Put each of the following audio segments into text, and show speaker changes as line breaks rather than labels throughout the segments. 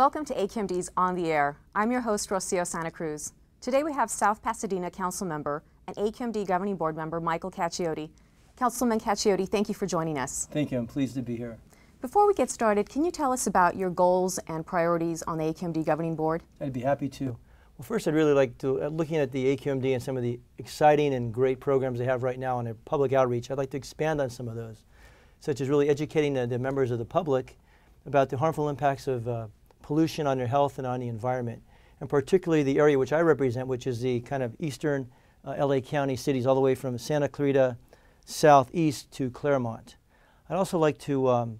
Welcome to AQMD's On the Air. I'm your host, Rocio Santa Cruz. Today we have South Pasadena Councilmember and AQMD Governing Board Member Michael Cacciotti. Councilman Cacciotti, thank you for joining us.
Thank you. I'm pleased to be here.
Before we get started, can you tell us about your goals and priorities on the AQMD Governing Board?
I'd be happy to. Well, first I'd really like to, looking at the AQMD and some of the exciting and great programs they have right now on their public outreach, I'd like to expand on some of those, such as really educating the members of the public about the harmful impacts of pollution on their health and on the environment, and particularly the area which I represent, which is the kind of eastern LA County cities all the way from Santa Clarita southeast to Claremont. I'd also like to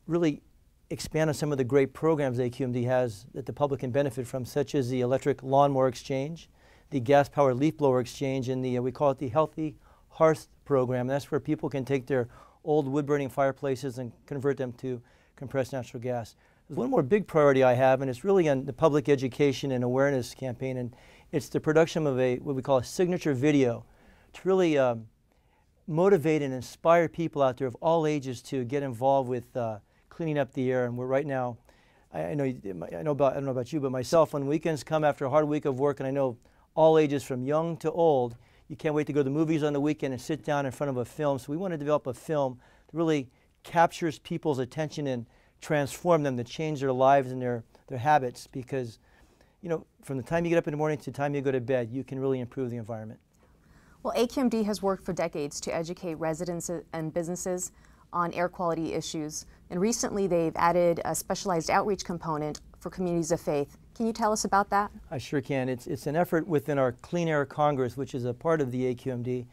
really expand on some of the great programs AQMD has that the public can benefit from, such as the electric lawnmower exchange, the gas-powered leaf blower exchange, and the we call it the Healthy Hearth program. That's where people can take their old wood-burning fireplaces and convert them to compressed natural gas. There's one more big priority I have, and it's really on the public education and awareness campaign, and it's the production of what we call a signature video to really motivate and inspire people out there of all ages to get involved with cleaning up the air. And we're right now, I don't know about you, but myself, when weekends come after a hard week of work, and I know all ages from young to old, you can't wait to go to the movies on the weekend and sit down in front of a film. So we want to develop a film that really captures people's attention and transform them, to change their lives and their habits, because from the time you get up in the morning to the time you go to bed, you can really improve the environment.
Well, AQMD has worked for decades to educate residents and businesses on air quality issues, and recently they've added a specialized outreach component for communities of faith. Can you tell us about that?
I sure can. It's an effort within our Clean Air Congress, which is a part of the AQMD,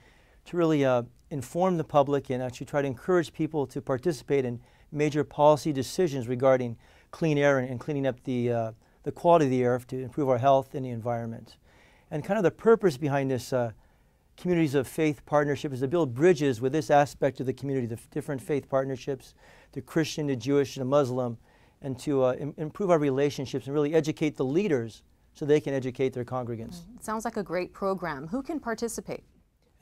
to really inform the public and actually try to encourage people to participate in major policy decisions regarding clean air and cleaning up the quality of the air to improve our health and the environment. And kind of the purpose behind this Communities of Faith partnership is to build bridges with this aspect of the community, the different faith partnerships, the Christian, the Jewish, the Muslim, and to improve our relationships and really educate the leaders so they can educate their congregants.
It sounds like a great program. Who can participate?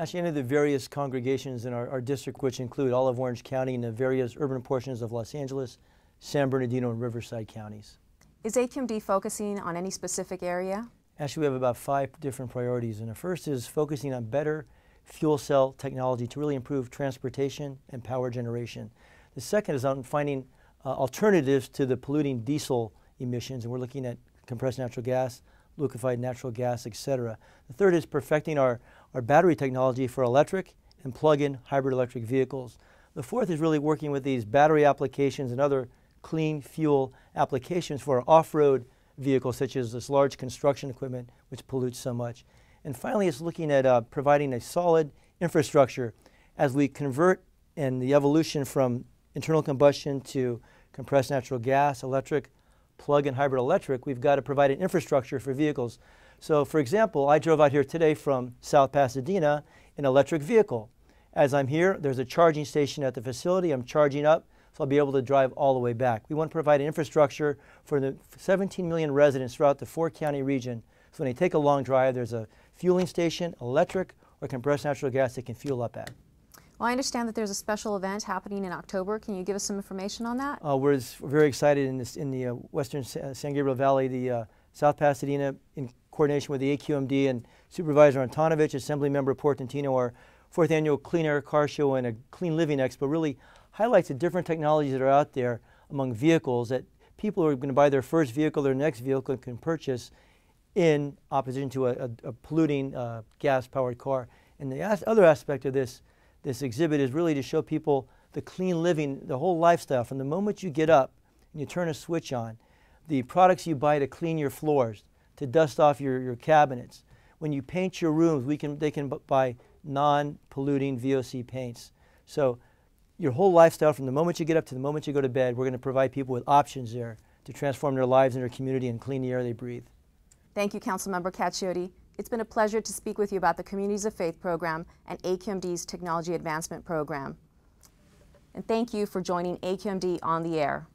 Actually, any of the various congregations in our district, which include all of Orange County and the various urban portions of Los Angeles, San Bernardino, and Riverside counties.
Is AQMD focusing on any specific area?
Actually, we have about 5 different priorities, and the first is focusing on better fuel cell technology to really improve transportation and power generation. The second is on finding alternatives to the polluting diesel emissions, and we're looking at compressed natural gas, liquefied natural gas, etc. The third is perfecting our battery technology for electric and plug-in hybrid electric vehicles. The fourth is really working with these battery applications and other clean fuel applications for off-road vehicles, such as this large construction equipment which pollutes so much. And finally, it's looking at providing a solid infrastructure as we convert in the evolution from internal combustion to compressed natural gas, electric, plug-in hybrid electric. We've got to provide an infrastructure for vehicles. So, for example, I drove out here today from South Pasadena in an electric vehicle. As I'm here, there's a charging station at the facility. I'm charging up, so I'll be able to drive all the way back. We want to provide an infrastructure for the 17 million residents throughout the 4-county region. So when they take a long drive, there's a fueling station, electric or compressed natural gas they can fuel up at.
Well, I understand that there's a special event happening in October. Can you give us some information on that?
We're very excited in the western San Gabriel Valley, the South Pasadena, in coordination with the AQMD and Supervisor Antonovich, Assemblymember Portantino, our 4th annual Clean Air Car Show and a Clean Living Expo really highlights the different technologies that are out there among vehicles that people who are going to buy their first vehicle, their next vehicle, can purchase in opposition to a polluting gas-powered car. And the other aspect of this exhibit is really to show people the clean living, the whole lifestyle. From the moment you get up and you turn a switch on, the products you buy to clean your floors, to dust off your cabinets. When you paint your rooms, they can buy non-polluting VOC paints. So your whole lifestyle, from the moment you get up to the moment you go to bed, we're going to provide people with options there to transform their lives and their community and clean the air they breathe.
Thank you, Councilmember Cacciotti. It's been a pleasure to speak with you about the Communities of Faith program and AQMD's Technology Advancement program. And thank you for joining AQMD on the Air.